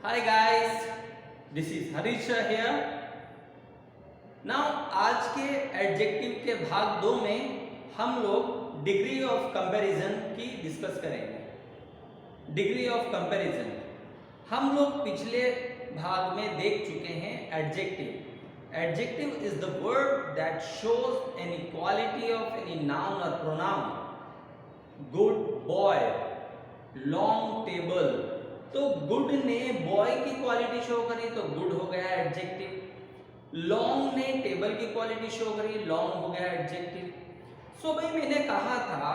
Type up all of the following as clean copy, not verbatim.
Hi guys, this is Harish here. Now आज के adjective के भाग 2 में हम लोग डिग्री ऑफ कंपैरिजन की डिस्कस करेंगे। डिग्री ऑफ कंपैरिजन हम लोग पिछले भाग में देख चुके हैं adjective. Adjective is the word that shows any quality of any noun और pronoun. Good boy, long table, तो गुड ने बॉय की क्वालिटी शो करी तो गुड हो गया एडजेक्टिव। लॉन्ग ने टेबल की क्वालिटी शो करी, लॉन्ग हो गया एडजेक्टिव। सो भाई मैंने कहा था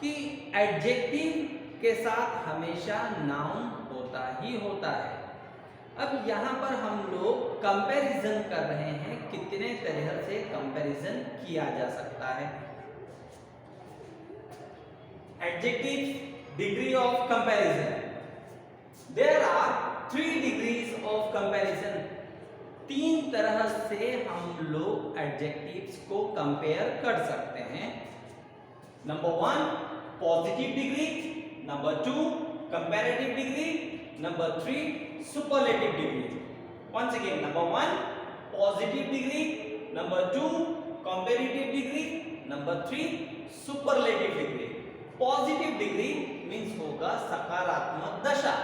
कि एडजेक्टिव के साथ हमेशा नाउन होता ही होता है। अब यहाँ पर हम लोग कंपैरिजन कर रहे हैं, कितने तरह से कंपैरिजन किया जा सकता है। Adjective degree of comparison. There are 3 degrees of comparison। 3 तरह से हम लोग एडजेक्टिव्स को कंपेयर कर सकते हैं। Number 1 positive degree, number 2 comparative degree, number 3 superlative degree. Once again, number 1 positive degree, number 2 comparative degree, number 3 superlative degree. Positive degree means होगा सकारात्मक दशा,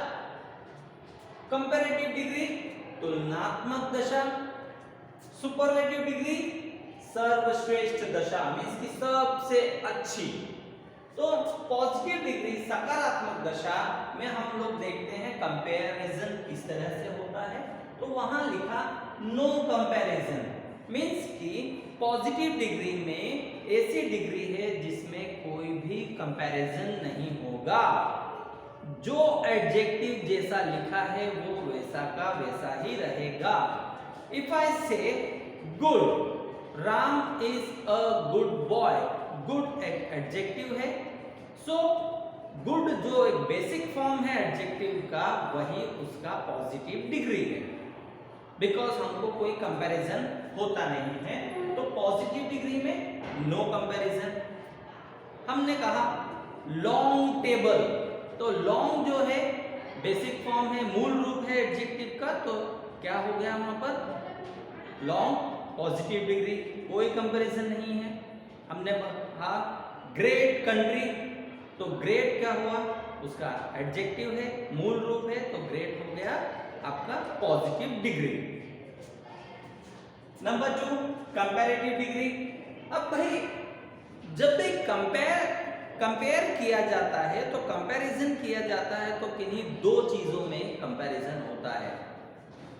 कंपैरेटिव डिग्री तुलनात्मक दशा, सुपरलेटिव डिग्री सर्वश्रेष्ठ दशा मींस की सबसे अच्छी। तो पॉजिटिव डिग्री सकारात्मक दशा में हम लोग देखते हैं कंपैरिजन किस तरह से होता है। तो वहां लिखा नो कंपैरिजन मींस कि पॉजिटिव डिग्री में ऐसी डिग्री है जिसमें कोई भी कंपैरिजन नहीं होगा। जो एडजेक्टिव जैसा लिखा है वो वैसा का वैसा ही रहेगा। इफ आई से good, Ram is a good boy, good एक एडजेक्टिव है। सो गुड जो एक बेसिक फॉर्म है एडजेक्टिव का, वही उसका पॉजिटिव डिग्री है। बिकॉज हमको कोई कंपैरिजन होता नहीं है, तो पॉजिटिव डिग्री में नो कंपैरिजन। हमने कहा लॉन्ग टेबल, तो लॉन्ग जो है बेसिक फॉर्म है, मूल रूप है एडजेक्टिव का, तो क्या हो गया वहां पर लॉन्ग पॉजिटिव डिग्री, कोई कंपैरिजन नहीं है। हमने कहा ग्रेट कंट्री, तो ग्रेट क्या हुआ, उसका एडजेक्टिव है, मूल रूप है, तो ग्रेट हो गया आपका positive degree. Number 2 comparative degree. अब भाई जब भी कंपेयर किया जाता है, तो कंपैरिजन किया जाता है तो किन्हीं 2 चीजों में कंपैरिजन होता है।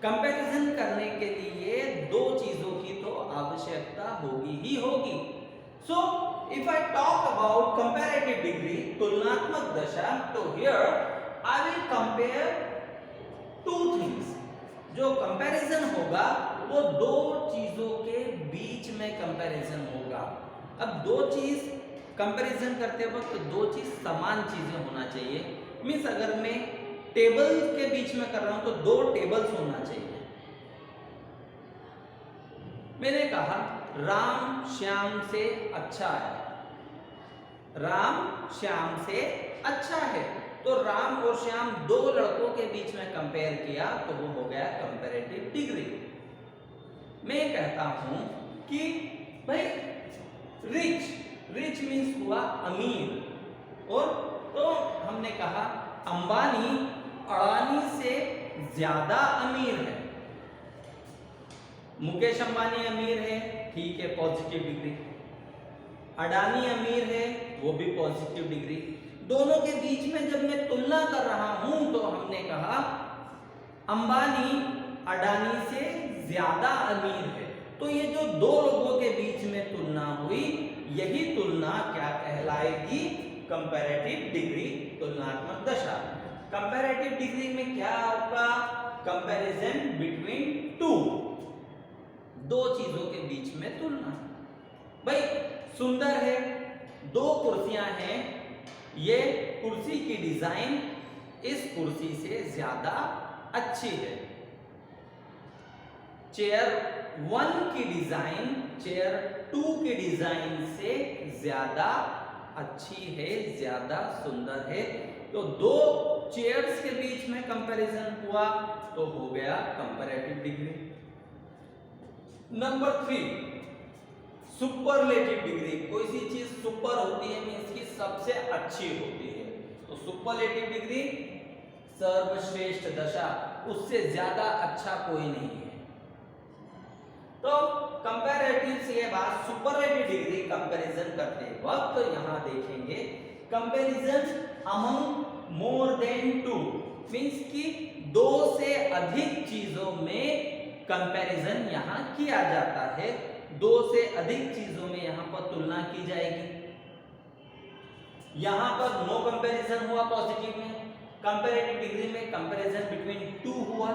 कंपैरिजन करने के लिए 2 चीजों की तो आवश्यकता होगी ही होगी। So if I talk about comparative degree तुलनात्मक दशा, तो here I will compare 2 things. जो कंपैरिजन होगा वो 2 चीजों के बीच में कंपैरिजन होगा। अब 2 चीज कंपैरिजन करते वक्त 2 चीज समान चीजें होना चाहिए। मींस अगर मैं टेबल के बीच में कर रहा हूं तो 2 टेबल्स होना चाहिए। मैंने कहा राम श्याम से अच्छा है, राम श्याम से अच्छा है, तो राम और श्याम 2 लड़कों के बीच में कंपेयर किया तो वो हो गया कंपैरेटिव डिग्री। मैं कहता हूं कि भाई रिच, रिच मीन्स हुआ अमीर, और तो हमने कहा अंबानी अडानी से ज्यादा अमीर है। मुकेश अंबानी अमीर है, ठीक है पॉजिटिव डिग्री। अडानी अमीर है, वो भी पॉजिटिव डिग्री। दोनों के बीच में जब मैं तुलना कर रहा हूं तो हमने कहा अंबानी अडानी से ज्यादा अमीर है। तो ये जो 2 लोगों के बीच में तुलना हुई, यही तुलना क्या कहलाएगी, कंपैरेटिव डिग्री, तुलनात्मक दशा। कंपैरेटिव डिग्री में क्या होगा, कंपैरिजन बिटवीन 2 चीजों के बीच में तुलना। भाई सुंदर है, 2 कुर्सियां हैं, ये कुर्सी की डिजाइन इस कुर्सी से ज्यादा अच्छी है। चेयर 1 की डिजाइन चेयर 2 की डिजाइन से ज्यादा अच्छी है, ज्यादा सुंदर है। तो 2 चेयर्स के बीच में कंपैरिजन हुआ तो हो गया comparative degree. Number 3, superlative degree. कोई सी चीज सुपर होती है मींस की सबसे अच्छी होती है, तो सुपरलेटिव डिग्री सर्वश्रेष्ठ दशा, उससे ज्यादा अच्छा कोई नहीं है। तो कंपैरेटिव के बाद सुपरलेटिव डिग्री कंपैरिजन करते वक्त यहां देखेंगे comparison among more than two, means कि दो से अधिक चीजों में कंपैरिजन यहां किया जाता है। दो से अधिक चीजों में यहां पर तुलना की जाएगी। यहां पर नो कंपैरिजन हुआ पॉजिटिव में, कंपैरेटिव डिग्री में कंपैरिजन बिटवीन टू हुआ,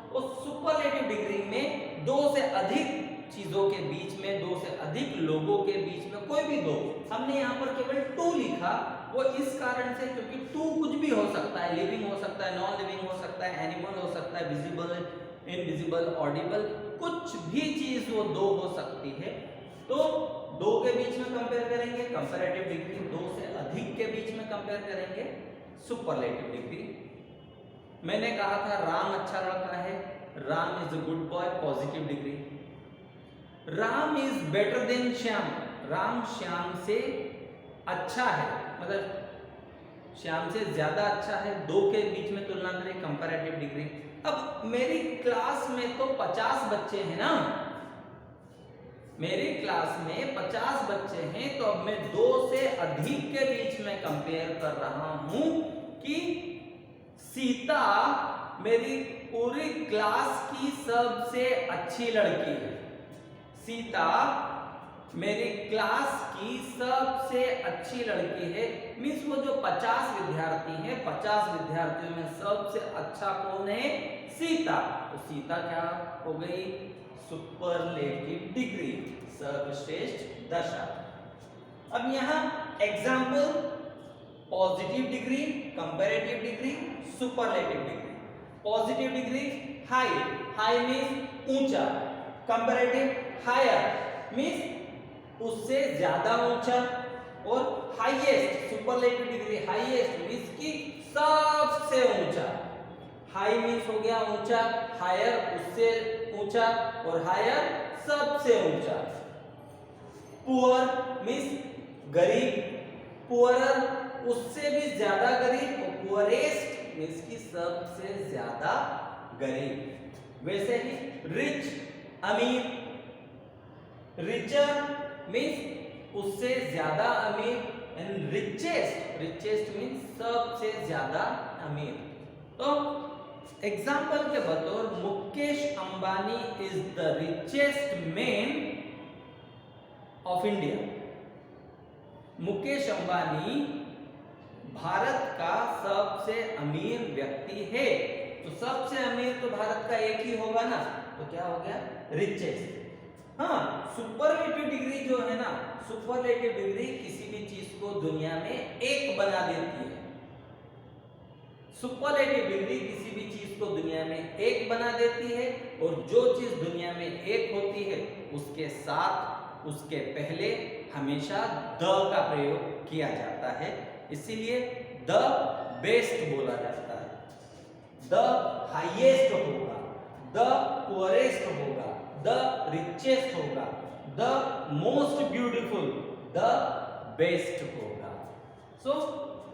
और सुपरलेटिव डिग्री में दो से अधिक चीजों के बीच में, दो से अधिक लोगों के बीच में, कोई भी दो, हमने यहाँ पर केवल टू लिखा, वो इस कारण से क्योंकि टू कुछ भी हो सकता है, लिविंग हो सकता है, नॉन लिविंग हो सकता है, एनिमल हो सकता है, विजिबल, इनविजिबल, ऑडिबल, कुछ भी चीज वो दो हो सकती है। तो दो के बीच में कंपेयर करेंगे कंपैरेटिव डिग्री, दो से अधिक के बीच में कंपेयर करेंगे सुपरलेटिव डिग्री। मैंने कहा था राम अच्छा लड़का है, Ram is a good boy, positive degree. Ram is better than Shyam, Ram Shyam से अच्छा है, मतलब श्याम से ज्यादा अच्छा है। दो के बीच में तुलना करें कंपैरेटिव डिग्री। अब मेरी क्लास में तो 50 बच्चे हैं ना, मेरी क्लास में 50 बच्चे हैं, तो अब मैं दो से अधिक के बीच में कंपेयर कर रहा हूं कि सीता मेरी पूरी क्लास की सबसे अच्छी लड़की है। सीता मेरी क्लास की सबसे अच्छी लड़की है, मींस वो जो 50 विद्यार्थी हैं, 50 विद्यार्थियों में सबसे अच्छा कौन है? सीता। तो सीता क्या हो गई? सुपरलेटिव डिग्री, सर्वश्रेष्ठ दशा। अब यहां example positive degree, comparative degree, superlative degree. Positive degree high, high means ऊंचा, कंपैरेटिव हायर मींस उससे ज्यादा ऊंचा, और highest superlative degree highest means की सबसे ऊंचा। हाई मींस हो गया ऊंचा, हायर उससे ऊंचा, और हायर सबसे ऊंचा। पुअर मींस गरीब, पुअरर उससे भी ज्यादा गरीब, और पुअरेस्ट मींस की सबसे ज्यादा गरीब। वैसे ही रिच अमीर, रिचर मींस उससे ज्यादा अमीर, एंड रिचेस्ट, रिचेस्ट मींस सबसे ज्यादा अमीर। तो एग्जाम्पल के बतौर Mukesh Ambani is the richest man of India. Mukesh Ambani Bharat का सबसे अमीर व्यक्ति है। तो सबसे अमीर तो भारत का एक ही होगा ना, तो क्या हो गया? रिचेस्ट। हाँ, सुपरलेटिव डिग्री जो है ना, सुपरलेटिव डिग्री किसी भी चीज को दुनिया में एक बना देती है। सुपरलेटिव डिग्री किसी भी चीज को दुनिया में एक बना देती है, और जो चीज दुनिया में एक होती है उसके साथ, उसके पहले हमेशा द का प्रयोग किया जाता है। इसीलिए द बेस्ट बोला जाता है, द हाईएस्ट होगा, द पुअरेस्ट होगा, द रिचेस्ट होगा, the most beautiful, the best होगा। सो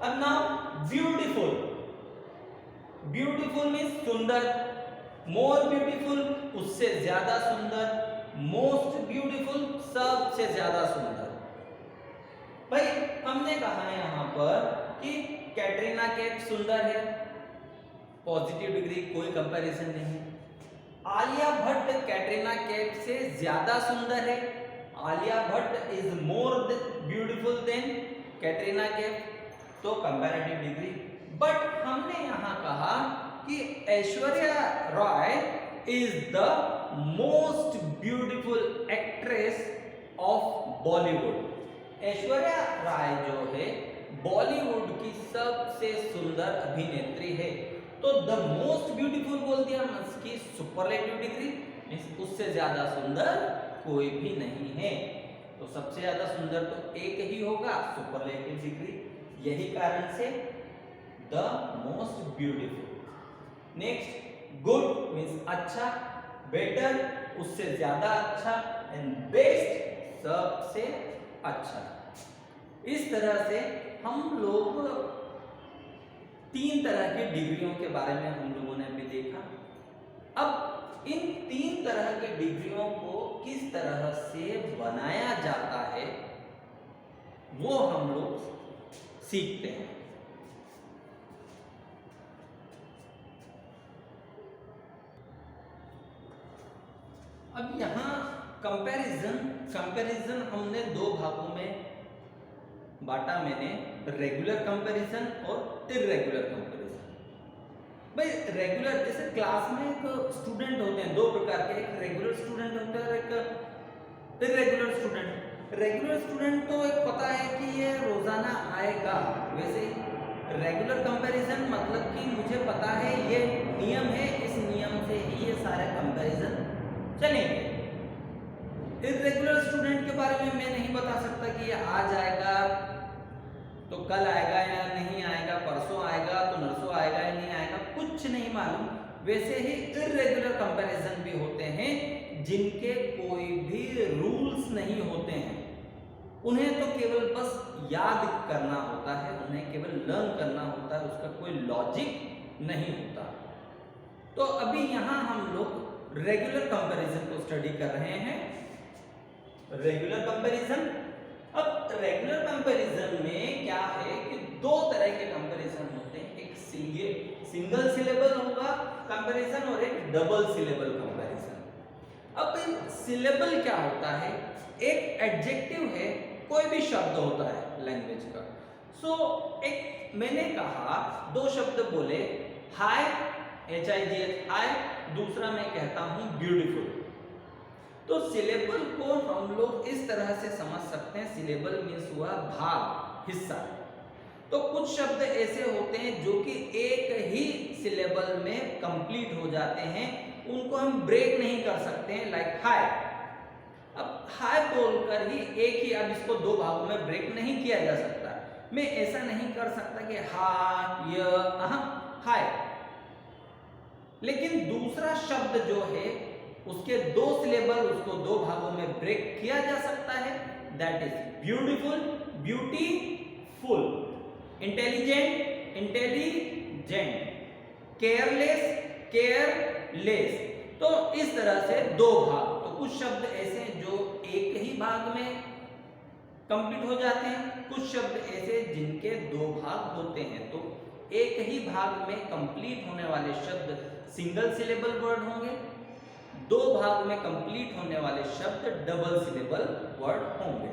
अब नाउ ब्यूटीफुल, ब्यूटीफुल मीन्स सुंदर, मोर ब्यूटीफुल उससे ज्यादा सुंदर, मोस्ट ब्यूटीफुल सबसे ज्यादा सुंदर। भाई हमने कहा है यहां पर कि कैटरीना कैफ सुंदर है, पॉजिटिव डिग्री, कोई कंपैरिजन नहीं। आलिया भट्ट कैटरीना कैफ से ज्यादा सुंदर है, Alia Bhatt is more beautiful than Katrina Kaif, तो कंपैरेटिव डिग्री। बट हमने यहां कहा कि Aishwarya Rai is the most beautiful actress of Bollywood. Aishwarya Rai जो है बॉलीवुड की सबसे सुंदर अभिनेत्री है। तो द मोस्ट ब्यूटीफुल बोल दिया, मींस की सुपरलेटिव डिग्री, मींस उससे ज्यादा सुंदर कोई भी नहीं है। तो सबसे ज्यादा सुंदर तो एक ही होगा, सुपरलेटिव डिग्री। यही कारण से the most beautiful. Next good means अच्छा, बेटर उससे ज्यादा अच्छा, एंड बेस्ट सबसे अच्छा। इस तरह से हम लोग 3 तरह की डिग्रियों के बारे में हम लोगों ने अभी देखा। अब इन 3 तरह की डिग्रियों को किस तरह से बनाया जाता है वो हम लोग सीखते हैं। अब यहाँ कंपैरिजन हमने 2 भागों में बांटा मैंने, रेगुलर कंपैरिजन और इर्रेगुलर कंपैरिजन। भाई रेगुलर जैसे क्लास में एक स्टूडेंट होते हैं 2 प्रकार के, एक रेगुलर स्टूडेंट होता है और एक इर्रेगुलर स्टूडेंट। रेगुलर स्टूडेंट तो एक पता है कि ये रोजाना आएगा, वैसे ही रेगुलर कंपैरिजन मतलब कि मुझे पता है ये नियम है, इस नियम से ही ये सारे कंपैरिजन चलेंगे। इर्रेगुलर स्टूडेंट के बारे में मैं नहीं बता सकता कि ये आज आएगा तो कल आएगा या नहीं आएगा, परसों आएगा तो नरसों आएगा या नहीं आएगा, कुछ नहीं मालूम। वैसे ही इर्रेगुलर कंपैरिजन भी होते हैं जिनके कोई भी रूल्स नहीं होते हैं, उन्हें तो केवल बस याद करना होता है, उन्हें केवल लर्न करना होता है, उसका कोई लॉजिक नहीं होता। तो अभी यहाँ हम लोग रेगुलर कंपैरिजन को स्टडी कर रहे हैं। रेगुलर कंपैरिजन, अब रेगुलर कंपैरिजन में क्या है कि 2 तरह के कंपैरिजन होते हैं, एक सिंगल सिलेबल होगा कंपैरिजन और एक डबल सिलेबल कंपैरिजन। अब सिलेबल क्या होता है, एक एडजेक्टिव है, कोई भी शब्द होता है लैंग्वेज का। एक मैंने कहा 2 शब्द बोले, हाय HIGH हाय, दूसरा मैं कहता हूं ब्यूटीफुल। तो सिलेबल को हम लोग इस तरह से समझ सकते हैं, सिलेबल मीन्स हुआ भाग, हिस्सा। तो कुछ शब्द ऐसे होते हैं जो कि एक ही सिलेबल में कंप्लीट हो जाते हैं, उनको हम ब्रेक नहीं कर सकते हैं, लाइक हाय। अब हाय बोलकर ही एक ही, अब इसको 2 भागों में ब्रेक नहीं किया जा सकता। मैं ऐसा नहीं कर सकता कि हाय, लेकिन दूसरा शब्द जो है उसके 2 सिलेबल, उसको 2 भागों में ब्रेक किया जा सकता है, that is beautiful, beautiful, intelligent, intelligent, careless, careless. तो इस तरह से 2 भाग। तो कुछ शब्द ऐसे हैं जो एक ही भाग में कंप्लीट हो जाते हैं, कुछ शब्द ऐसे जिनके 2 भाग होते हैं। तो एक ही भाग में कंप्लीट होने वाले शब्द सिंगल सिलेबल वर्ड होंगे, 2 भाग में कंप्लीट होने वाले शब्द डबल सिलेबल वर्ड होंगे।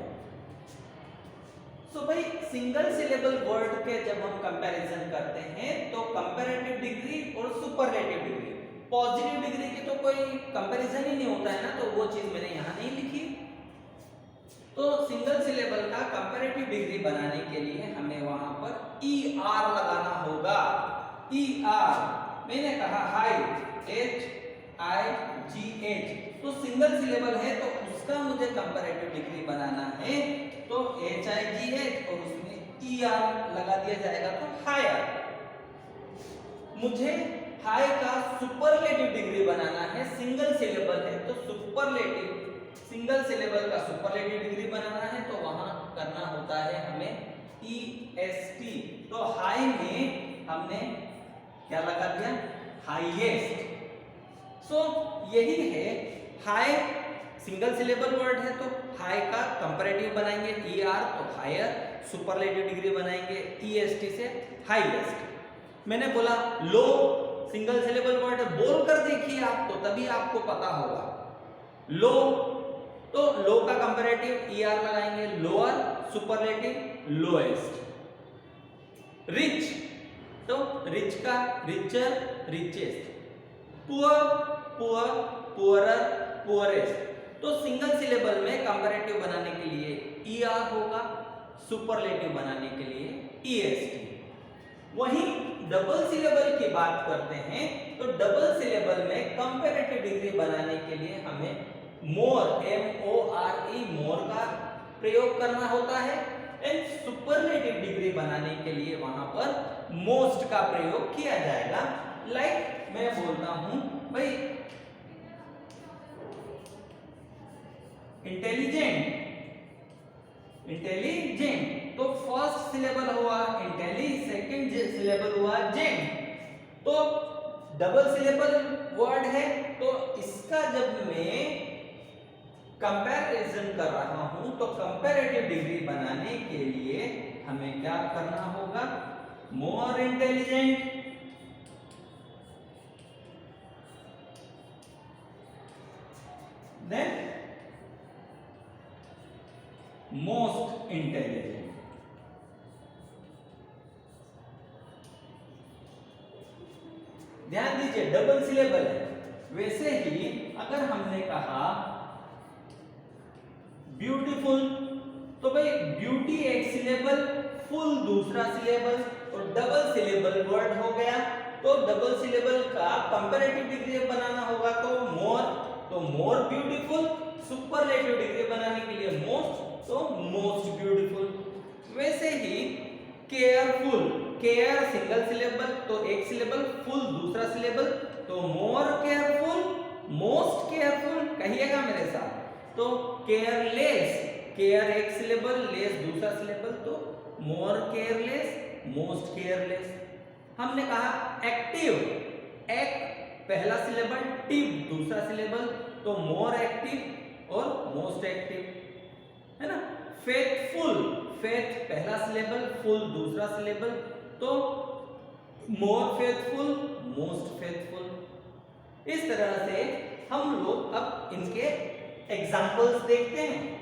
भाई सिंगल सिलेबल वर्ड के जब हम कंपैरिजन करते हैं तो कंपैरेटिव डिग्री और सुपरलेटिव डिग्री, पॉजिटिव डिग्री की तो कोई कंपैरिजन ही नहीं होता है ना, तो वो चीज मैंने यहां नहीं लिखी। तो सिंगल सिलेबल का कंपैरेटिव डिग्री बनाने के लिए हमें वहां पर ER लगाना होगा। ER मैंने कहा हाई, HIGH, तो सिंगल सिलेबल है तो उसका मुझे कंपैरेटिव डिग्री बनाना है, तो HIGH और उसमें ER लगा दिया जाएगा, तो हायर। मुझे हाई का सुपरलेटिव डिग्री बनाना है, सिंगल सिलेबल है तो सुपरलेटिव, सिंगल सिलेबल का सुपरलेटिव डिग्री बनाना है तो वहां करना होता है हमें EST। तो हाई में हमने क्या लगा दिया, हाईएस्ट। यही है हाई, सिंगल सिलेबल वर्ड है तो हाई का कंपैरेटिव बनाएंगे ER तो हायर, सुपरलेटिव डिग्री बनाएंगे EST से हाईएस्ट। मैंने बोला लो, सिंगल सिलेबल वर्ड है, बोल कर देखिए आप तो तभी आपको पता होगा। लो, तो लो का कंपैरेटिव ER लगाएंगे, लोअर, सुपरलेटिव लोएस्ट। रिच, तो रिच का richer, richest. Poor, poor, poorer, poorest. तो सिंगल सिलेबल में कंपैरेटिव बनाने के लिए ER होगा, सुपरलेटिव बनाने के लिए EST। वहीं डबल सिलेबल की बात करते हैं तो डबल सिलेबल में कंपैरेटिव डिग्री बनाने के लिए हमें मोर, MORE, मोर का प्रयोग करना होता है, एंड सुपरलेटिव डिग्री बनाने के लिए वहां पर मोस्ट का प्रयोग किया जाएगा। लाइक मैं बोलता हूं भाई इंटेलिजेंट, इंटेलिजेंट, तो फर्स्ट सिलेबल हुआ इंटेली, सेकंड सिलेबल हुआ जेंट, तो डबल सिलेबल वर्ड है, तो इसका जब मैं कंपैरिजन कर रहा हूं तो कंपैरेटिव डिग्री बनाने के लिए हमें क्या करना होगा, more intelligent, then most intelligent. ध्यान दीजिए डबल सिलेबल है। वैसे ही अगर हमने कहा ब्यूटीफुल, तो भाई ब्यूटी एक सिलेबल, फुल दूसरा सिलेबल, और डबल सिलेबल वर्ड हो गया, तो डबल सिलेबल का कंपैरेटिव डिग्री बनाना होगा तो मोर ब्यूटीफुल, सुपरलेटिव डिग्री बनाने के लिए मोस्ट, तो मोस्ट ब्यूटीफुल। वैसे ही केयरफुल, केयर सिंगल सिलेबल तो एक सिलेबल, फुल दूसरा सिलेबल, तो मोर केयरफुल, मोस्ट केयरफुल, कहिएगा मेरे साथ। तो केयरलेस, केयर एक सिलेबल, लेस दूसरा सिलेबल, तो मोर केयरलेस, मोस्ट केयरलेस। हमने कहा एक्टिव, एक पहला सिलेबल, टिव दूसरा सिलेबल, तो मोर एक्टिव और मोस्ट एक्टिव, है ना। फेथफुल, फेथ पहला सिलेबल, फुल दूसरा सिलेबल, तो मोर फेथफुल, मोस्ट फेथफुल। इस तरह से हम लोग अब इनके एग्जाम्पल्स देखते हैं।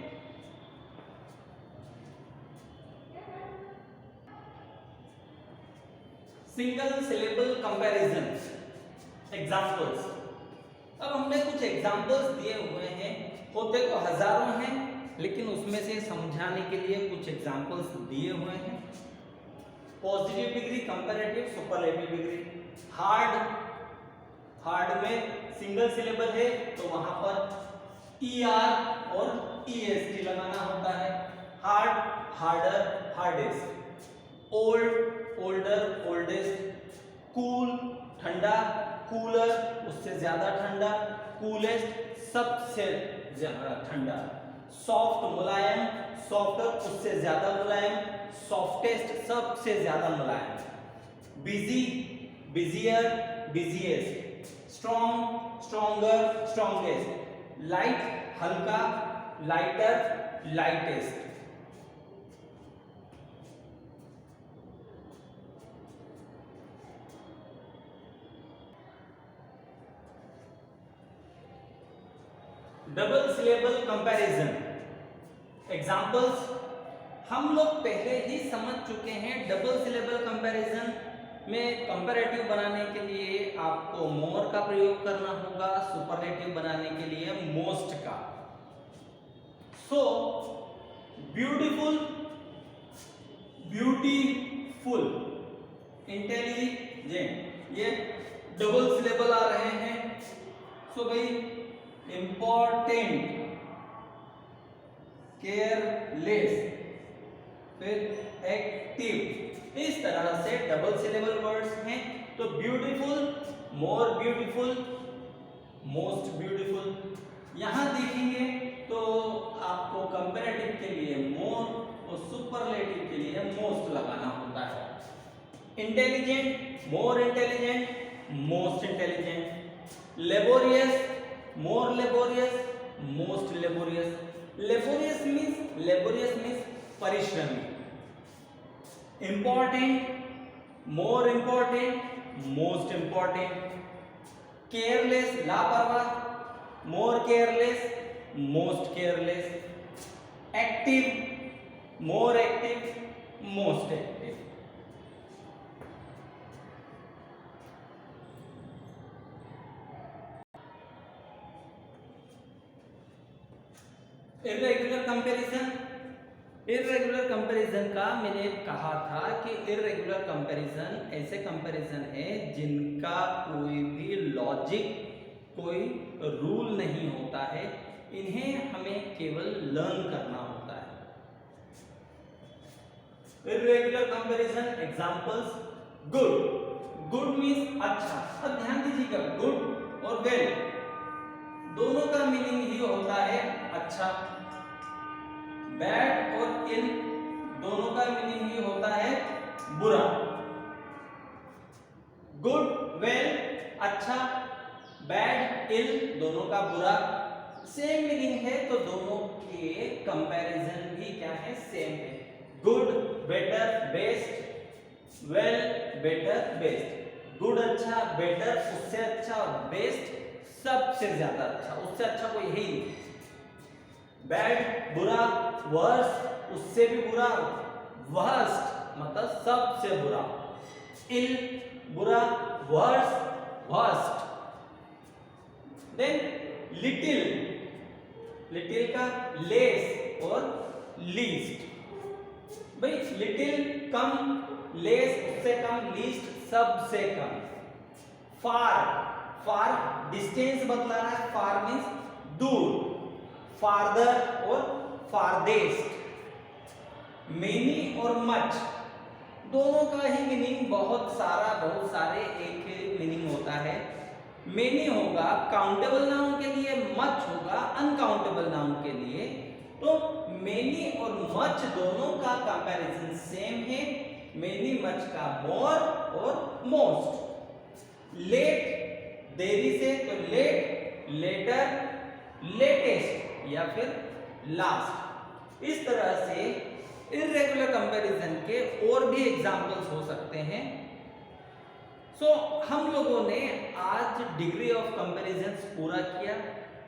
Single syllable comparison examples. अब हमने कुछ एग्जाम्पल्स दिए हुए हैं, होते तो हजारों हैं, लेकिन उसमें से समझाने के लिए कुछ एग्जाम्पल्स दिए हुए हैं। Positive degree, comparative, superlative degree. Hard, hard में सिंगल सिलेबल है तो वहां पर ER और EST लगाना होता है। Hard, harder, hardest. Old, older, oldest. Cool, ठंडा, कूलर, उससे ज्यादा ठंडा। कूलेस्ट, सबसे ज्यादा ठंडा। सॉफ्ट, मुलायम, सॉफ्टर, उससे ज्यादा मुलायम। सॉफ्टेस्ट, सबसे ज्यादा मुलायम। Busy, busier, busiest. Strong, stronger, strongest. Light, हल्का, lighter, lightest. Double syllable comparison examples हम लोग पहले ही समझ चुके हैं। डबल सिलेबल कंपैरिजन में कंपैरेटिव बनाने के लिए आपको मोर का प्रयोग करना होगा, सुपरलेटिव बनाने के लिए मोस्ट का। सो ब्यूटीफुल, ब्यूटीफुल, इंटेलिजेंट, ये डबल सिलेबल आ रहे हैं। सो भाई इंपॉर्टेंट, केयरलेस, फिर एक्टिव, इस तरह से डबल सिलेबल वर्ड्स हैं। तो beautiful, more beautiful, most beautiful. यहां देखेंगे तो आपको कंपैरेटिव के लिए मोर और सुपरलेटिव के लिए मोस्ट लगाना होता है। Intelligent, more intelligent, most intelligent. Laborious, more laborious, most laborious. Laborious means परिश्रमी। Important, more important, most important. Careless, लापरवाह, more careless, most careless. Active, more active, most active. Irregular comparison, irregular comparison का मैंने कहा था कि irregular comparison ऐसे comparison है जिनका कोई भी लॉजिक, कोई रूल नहीं होता है, इन्हें हमें केवल लर्न करना होता है। Irregular comparison examples, good, good means अच्छा। अब ध्यान दीजिए ठीक है, गुड और वेल दोनों का मीनिंग ही होता है अच्छा। बैड और इल दोनों का मीनिंग ही होता है बुरा। गुड वेल अच्छा, बैड इल दोनों का बुरा सेम मीनिंग है, तो दोनों के कंपैरिजन भी क्या है, सेम है। Good better best, well better best. Good अच्छा, बेटर उससे अच्छा, और बेस्ट सबसे ज्यादा अच्छा, उससे अच्छा कोई है ही नहीं। बैड बुरा, वर्स्ट उससे भी बुरा, वर्स्ट मतलब सबसे बुरा। इल बुरा, worst worst. Then little, little का लेस और लीस्ट। भाई लिटिल कम, लेस उससे कम, लीस्ट सबसे कम। फार, फार डिस्टेंस बतला रहा है, फार मींस दूर, फारदर और फारदेस्ट। मेनी और मच दोनों का ही मीनिंग बहुत सारा, बहुत सारे एक मीनिंग होता है। मेनी होगा काउंटेबल नाउन के लिए, मच होगा अनकाउंटेबल नाउन के लिए। तो मेनी और मच दोनों का कंपैरिजन सेम है, मेनी मच का मोर और मोस्ट। लेट देरी से, तो लेट, लेटर, लेटेस्ट या फिर लास्ट। इस तरह से इर्रेगुलर कंपैरिजन के और भी एग्जांपल्स हो सकते हैं। हम लोगों ने आज डिग्री ऑफ कंपैरिजंस पूरा किया।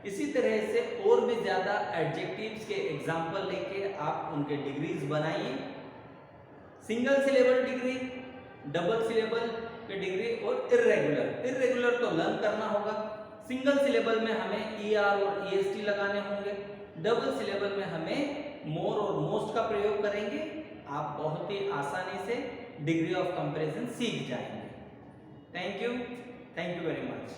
इसी तरह से और भी ज्यादा एडजेक्टिव्स के एग्जांपल लेके आप उनके डिग्रीज बनाइए। Single syllable degree, double syllable के डिग्री और इर्रेगुलर। इर्रेगुलर तो लर्न करना होगा। सिंगल सिलेबल में हमें ER और EST लगाने होंगे। डबल सिलेबल में हमें मोर और मोस्ट का प्रयोग करेंगे। आप बहुत ही आसानी से डिग्री ऑफ कंपैरिजन सीख जाएंगे। Thank you very much.